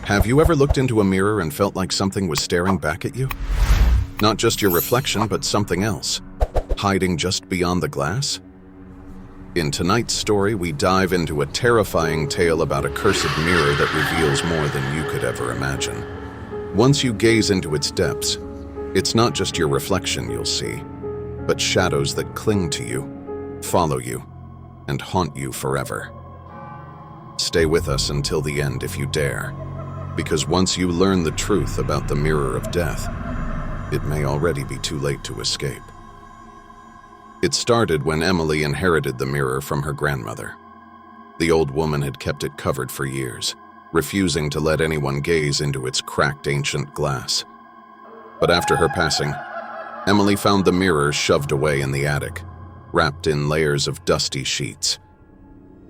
Have you ever looked into a mirror and felt like something was staring back at you? Not just your reflection, but something else, hiding just beyond the glass? In tonight's story, we dive into a terrifying tale about a cursed mirror that reveals more than you could ever imagine. Once you gaze into its depths, it's not just your reflection you'll see, but shadows that cling to you, follow you, and haunt you forever. Stay with us until the end if you dare, because once you learn the truth about the mirror of death, it may already be too late to escape. It started when Emily inherited the mirror from her grandmother. The old woman had kept it covered for years, refusing to let anyone gaze into its cracked ancient glass. But after her passing, Emily found the mirror shoved away in the attic, wrapped in layers of dusty sheets.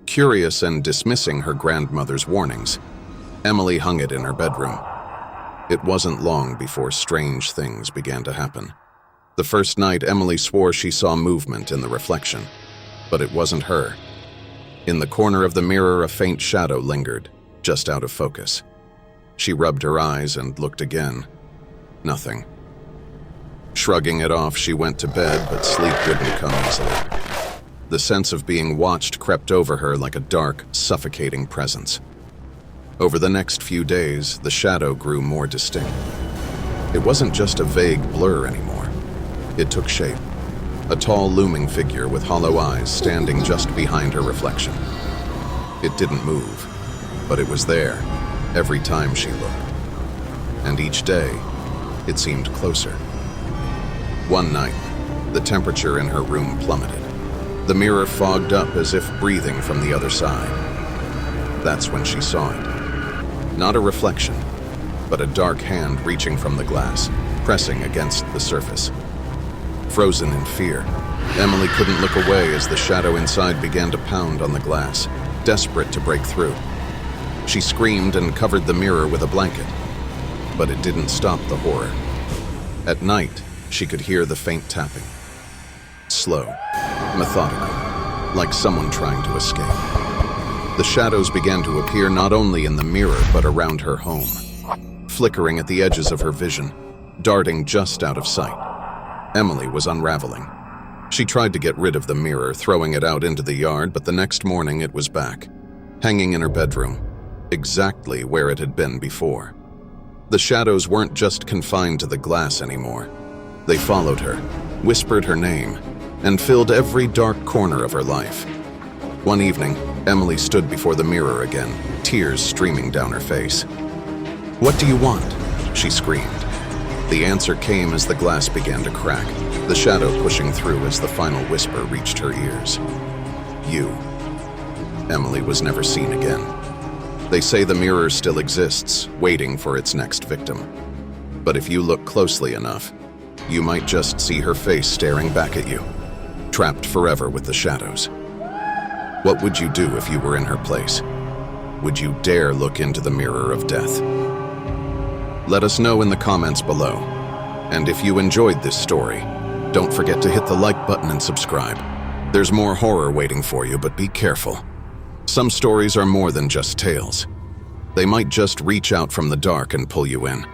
Curious and dismissing her grandmother's warnings, Emily hung it in her bedroom. It wasn't long before strange things began to happen. The first night, Emily swore she saw movement in the reflection, but it wasn't her. In the corner of the mirror, a faint shadow lingered, just out of focus. She rubbed her eyes and looked again. Nothing. Shrugging it off, she went to bed, but sleep wouldn't come easily. The sense of being watched crept over her like a dark, suffocating presence. Over the next few days, the shadow grew more distinct. It wasn't just a vague blur anymore. It took shape. A tall, looming figure with hollow eyes standing just behind her reflection. It didn't move, but it was there, every time she looked. And each day, it seemed closer. One night, the temperature in her room plummeted. The mirror fogged up as if breathing from the other side. That's when she saw it. Not a reflection, but a dark hand reaching from the glass, pressing against the surface. Frozen in fear, Emily couldn't look away as the shadow inside began to pound on the glass, desperate to break through. She screamed and covered the mirror with a blanket, but it didn't stop the horror. At night, she could hear the faint tapping. Slow, methodical, like someone trying to escape. The shadows began to appear not only in the mirror but around her home, flickering at the edges of her vision, darting just out of sight. Emily was unraveling. She tried to get rid of the mirror, throwing it out into the yard, but the next morning it was back, hanging in her bedroom, exactly where it had been before. The shadows weren't just confined to the glass anymore. They followed her, whispered her name, and filled every dark corner of her life. One evening, Emily stood before the mirror again, tears streaming down her face. "What do you want?" she screamed. The answer came as the glass began to crack, the shadow pushing through as the final whisper reached her ears. "You." Emily was never seen again. They say the mirror still exists, waiting for its next victim. But if you look closely enough, you might just see her face staring back at you, trapped forever with the shadows. What would you do if you were in her place? Would you dare look into the mirror of death? Let us know in the comments below. And if you enjoyed this story, don't forget to hit the like button and subscribe. There's more horror waiting for you, but be careful. Some stories are more than just tales. They might just reach out from the dark and pull you in.